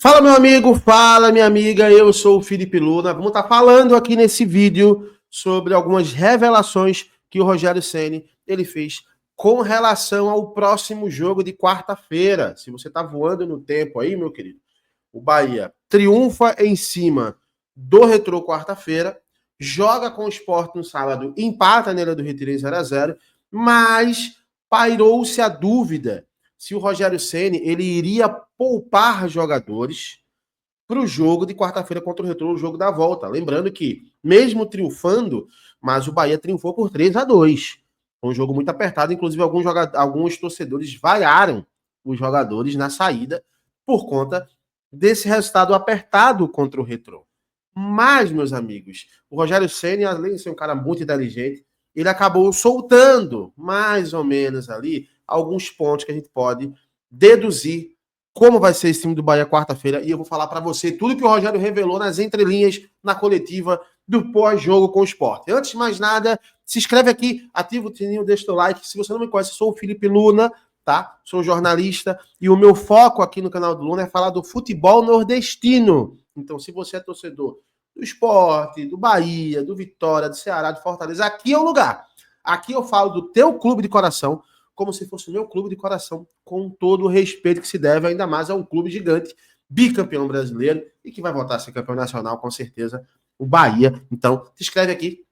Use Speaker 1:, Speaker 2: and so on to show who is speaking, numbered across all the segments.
Speaker 1: Fala, meu amigo, fala, minha amiga, eu sou o Felipe Luna. Vamos estar falando aqui nesse vídeo sobre algumas revelações que o Rogério Ceni ele fez com relação ao próximo jogo de quarta-feira. Se você está voando no tempo aí, meu querido, o Bahia triunfa em cima do Retrô quarta-feira, joga com o Sport no sábado, empata na Ilha do Retiro em 0-0, mas pairou-se a dúvida se o Rogério Ceni ele iria poupar jogadores para o jogo de quarta-feira contra o Retrô, o jogo da volta. Lembrando que, mesmo triunfando, mas o Bahia triunfou por 3-2. Foi um jogo muito apertado, inclusive alguns torcedores vaiaram os jogadores na saída por conta desse resultado apertado contra o Retrô. Mas, meus amigos, o Rogério Ceni, além de ser um cara muito inteligente, ele acabou soltando mais ou menos ali alguns pontos que a gente pode deduzir como vai ser esse time do Bahia quarta-feira. E eu vou falar para você tudo que o Rogério revelou nas entrelinhas na coletiva do pós-jogo com o Sport. Antes de mais nada, se inscreve aqui, ativa o sininho, deixa o teu like. Se você não me conhece, eu sou o Felipe Luna, tá? Sou jornalista e o meu foco aqui no canal do Luna é falar do futebol nordestino. Então, se você é torcedor do Sport, do Bahia, do Vitória, do Ceará, do Fortaleza, aqui é o lugar. Aqui eu falo do teu clube de coração, como se fosse o meu clube de coração, com todo o respeito que se deve, ainda mais a um clube gigante, bicampeão brasileiro e que vai voltar a ser campeão nacional, com certeza, o Bahia. Então, se inscreve aqui.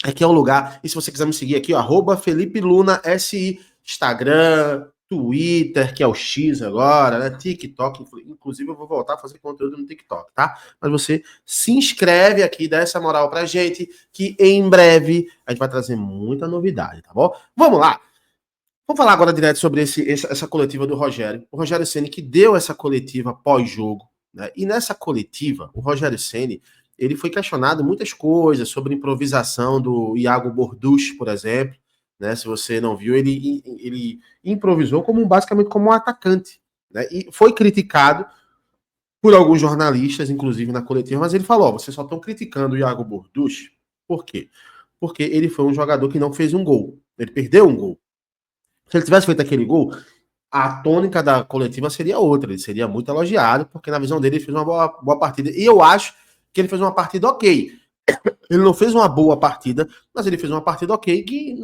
Speaker 1: Aqui é o lugar. E se você quiser me seguir aqui, Felipe Luna SI, Instagram, Twitter, que é o X agora, né? TikTok, inclusive eu vou voltar a fazer conteúdo no TikTok, tá? Mas você se inscreve aqui, dá essa moral pra gente, que em breve a gente vai trazer muita novidade, tá bom? Vamos lá! Vamos falar agora direto sobre essa coletiva do Rogério. O Rogério Ceni que deu essa coletiva pós-jogo, né? E nessa coletiva, o Rogério Ceni ele foi questionado muitas coisas sobre improvisação do Iago Bordus, por exemplo, né? Se você não viu, ele improvisou basicamente como um atacante, né? E foi criticado por alguns jornalistas, inclusive na coletiva, mas ele falou: vocês só estão criticando o Iago Bordus, por quê? Porque ele foi um jogador que não fez um gol, ele perdeu um gol. Se ele tivesse feito aquele gol, a tônica da coletiva seria outra. Ele seria muito elogiado, porque na visão dele ele fez uma boa partida. E eu acho que ele fez uma partida ok. Ele não fez uma boa partida, mas ele fez uma partida ok que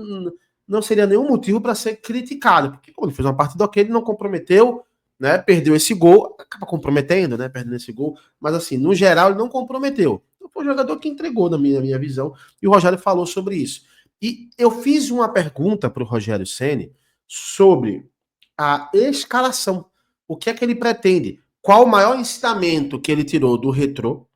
Speaker 1: não seria nenhum motivo para ser criticado. Porque como ele fez uma partida ok, ele não comprometeu, né? Perdeu esse gol, acaba comprometendo, né? Perdendo esse gol. Mas assim, no geral, ele não comprometeu. Então, foi um jogador que entregou na minha visão. E o Rogério falou sobre isso. E eu fiz uma pergunta para o Rogério Ceni sobre a escalação. O que é que ele pretende? Qual o maior ensinamento que ele tirou do Retrô?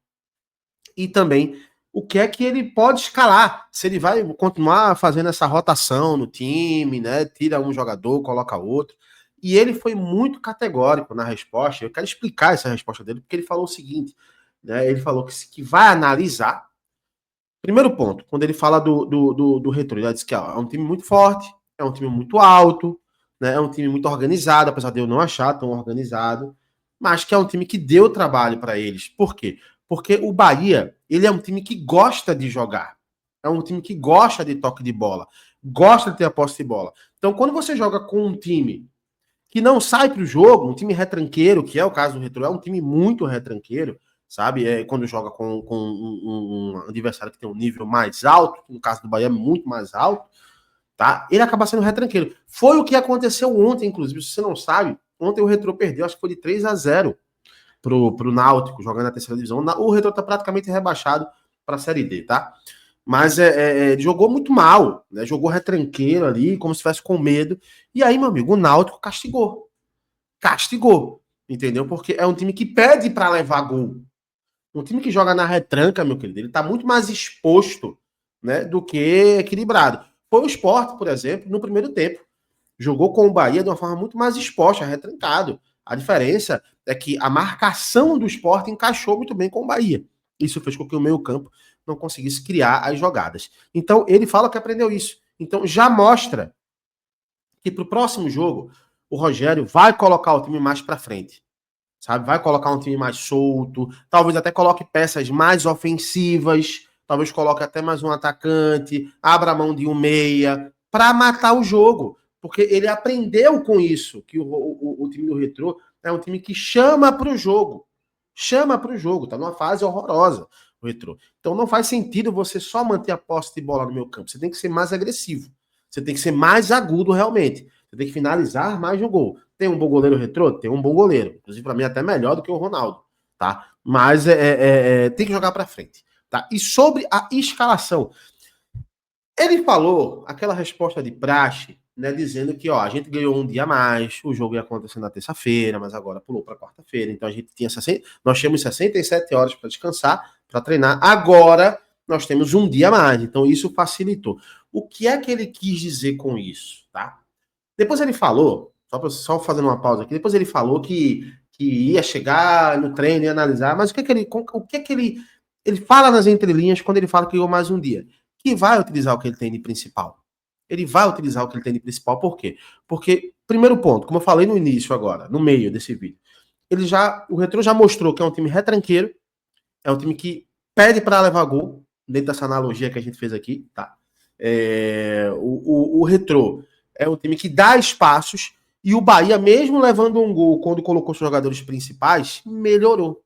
Speaker 1: E também o que é que ele pode escalar? Se ele vai continuar fazendo essa rotação no time, né? Tira um jogador, coloca outro. E ele foi muito categórico na resposta. Eu quero explicar essa resposta dele, porque ele falou o seguinte, né? Ele falou que vai analisar. Primeiro ponto, quando ele fala do Retrô, ele disse que é um time muito forte, é um time muito alto, né? É um time muito organizado, apesar de eu não achar tão organizado, mas que é um time que deu trabalho para eles. Por quê? Porque o Bahia, ele é um time que gosta de jogar. É um time que gosta de toque de bola, gosta de ter a posse de bola. Então, quando você joga com um time que não sai para o jogo, um time retranqueiro, que é o caso do Retrô, é um time muito retranqueiro, sabe? Quando joga com um adversário que tem um nível mais alto, no caso do Bahia é muito mais alto, tá? Ele acaba sendo retranqueiro. Foi o que aconteceu ontem, inclusive, se você não sabe, ontem o Retrô perdeu, acho que foi de 3-0 pro Náutico, jogando na terceira divisão. O Retrô tá praticamente rebaixado para a Série D, tá? Mas ele jogou muito mal, né? Jogou retranqueiro ali, como se estivesse com medo. E aí, meu amigo, o Náutico castigou. Castigou, entendeu? Porque é um time que pede para levar gol. Um time que joga na retranca, meu querido, ele tá muito mais exposto, né, do que equilibrado. Foi o Sport, por exemplo, no primeiro tempo. Jogou com o Bahia de uma forma muito mais exposta, retrancado. A diferença é que a marcação do Sport encaixou muito bem com o Bahia. Isso fez com que o meio-campo não conseguisse criar as jogadas. Então, ele fala que aprendeu isso. Então, já mostra que para o próximo jogo, o Rogério vai colocar o time mais para frente. Sabe? Vai colocar um time mais solto, talvez até coloque peças mais ofensivas, talvez coloque até mais um atacante, abra mão de um meia, para matar o jogo. Porque ele aprendeu com isso, que o time do Retrô é um time que chama para o jogo. Chama para o jogo, tá numa fase horrorosa o Retrô. Então não faz sentido você só manter a posse de bola no meio campo. Você tem que ser mais agressivo. Você tem que ser mais agudo realmente. Você tem que finalizar mais no gol. Tem um bom goleiro Retrô? Tem um bom goleiro. Inclusive, para mim, até melhor do que o Ronaldo, tá? Mas tem que jogar para frente, tá? E sobre a escalação, ele falou aquela resposta de praxe, né, dizendo que ó, a gente ganhou um dia a mais, o jogo ia acontecer na terça-feira, mas agora pulou para quarta-feira, então a gente tinha nós tínhamos 67 horas para descansar, para treinar. Agora nós temos um dia a mais, então isso facilitou. O que é que ele quis dizer com isso, tá? Depois ele falou, só fazendo uma pausa aqui, depois ele falou que ia chegar no treino e analisar, mas o que é que ele fala nas entrelinhas quando ele fala que ganhou mais um dia? Que vai utilizar o que ele tem de principal. Ele vai utilizar o que ele tem de principal, por quê? Porque, primeiro ponto, como eu falei no início agora, no meio desse vídeo, o Retrô já mostrou que é um time retranqueiro, é um time que pede para levar gol, dentro dessa analogia que a gente fez aqui, tá? O Retrô é um time que dá espaços, e o Bahia, mesmo levando um gol quando colocou os jogadores principais, melhorou.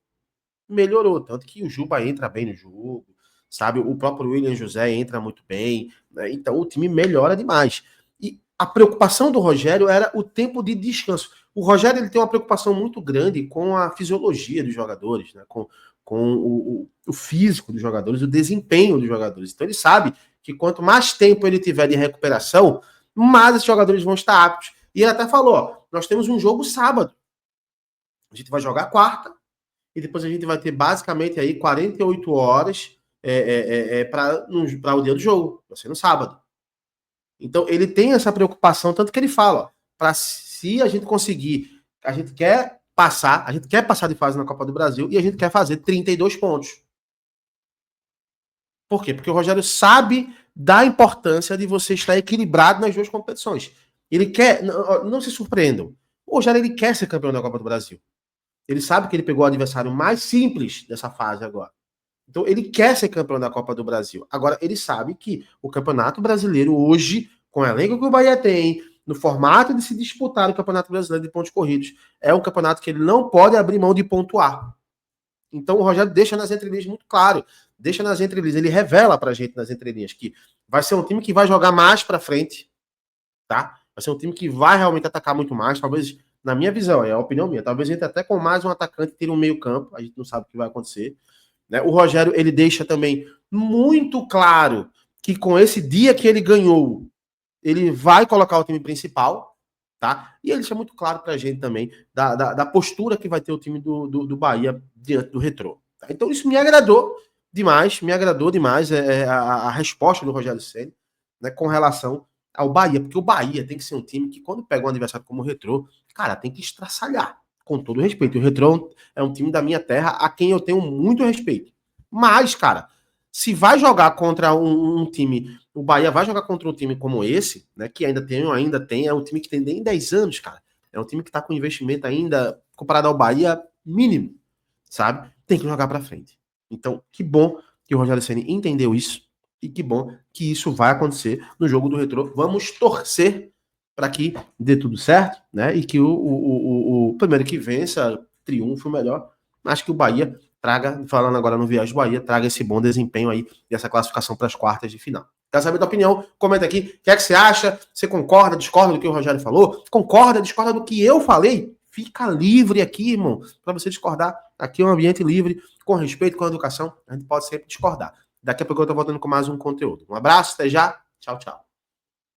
Speaker 1: Melhorou. Tanto que o Juba entra bem no jogo, sabe? O próprio William José entra muito bem, né? Então o time melhora demais. E a preocupação do Rogério era o tempo de descanso. O Rogério ele tem uma preocupação muito grande com a fisiologia dos jogadores, né? Com o físico dos jogadores, o desempenho dos jogadores. Então ele sabe que quanto mais tempo ele tiver de recuperação, mais esses jogadores vão estar aptos. E ele até falou: ó, nós temos um jogo sábado. A gente vai jogar quarta, e depois a gente vai ter basicamente aí 48 horas para o dia do jogo, vai ser no sábado. Então ele tem essa preocupação, tanto que ele fala, para se a gente conseguir, a gente quer passar de fase na Copa do Brasil e a gente quer fazer 32 pontos. Por quê? Porque o Rogério sabe da importância de você estar equilibrado nas duas competições. Ele quer, não se surpreendam, o Rogério ele quer ser campeão da Copa do Brasil. Ele sabe que ele pegou o adversário mais simples dessa fase agora. Então, ele quer ser campeão da Copa do Brasil. Agora, ele sabe que o Campeonato Brasileiro hoje, com o elenco que o Bahia tem, no formato de se disputar o Campeonato Brasileiro de pontos corridos, é um campeonato que ele não pode abrir mão de pontuar. Então, o Rogério deixa nas entrelinhas muito claro. Deixa nas entrelinhas. Ele revela pra gente nas entrelinhas que vai ser um time que vai jogar mais pra frente, tá? Vai ser um time que vai realmente atacar muito mais, talvez... Na minha visão, é a opinião minha. Talvez entre até com mais um atacante tire um meio campo. A gente não sabe o que vai acontecer. Né? O Rogério, ele deixa também muito claro que com esse dia que ele ganhou, ele vai colocar o time principal, tá? E ele deixa muito claro pra gente também da postura que vai ter o time do Bahia diante do Retrô. Tá? Então isso me agradou demais a resposta do Rogério Ceni, né, com relação ao Bahia, porque o Bahia tem que ser um time que quando pega um adversário como o Retrô, cara, tem que estraçalhar, com todo respeito. O Retrô é um time da minha terra a quem eu tenho muito respeito. Mas, cara, se vai jogar contra um time, o Bahia vai jogar contra um time como esse, né, que ainda tem, é um time que tem nem 10 anos, cara. É um time que tá com investimento ainda, comparado ao Bahia, mínimo, sabe? Tem que jogar pra frente. Então, que bom que o Rogério Ceni entendeu isso e que bom que isso vai acontecer no jogo do Retrô. Vamos torcer para que dê tudo certo, né? E que o primeiro que vença, triunfo melhor. Acho que o Bahia traga, falando agora no Viagem Bahia, traga esse bom desempenho aí dessa classificação para as quartas de final. Quer saber da opinião? Comenta aqui. O que é que você acha? Você concorda, discorda do que o Rogério falou? Concorda, discorda do que eu falei? Fica livre aqui, irmão, para você discordar. Aqui é um ambiente livre, com respeito, com a educação. A gente pode sempre discordar. Daqui a pouco eu tô voltando com mais um conteúdo. Um abraço, até já. Tchau, tchau.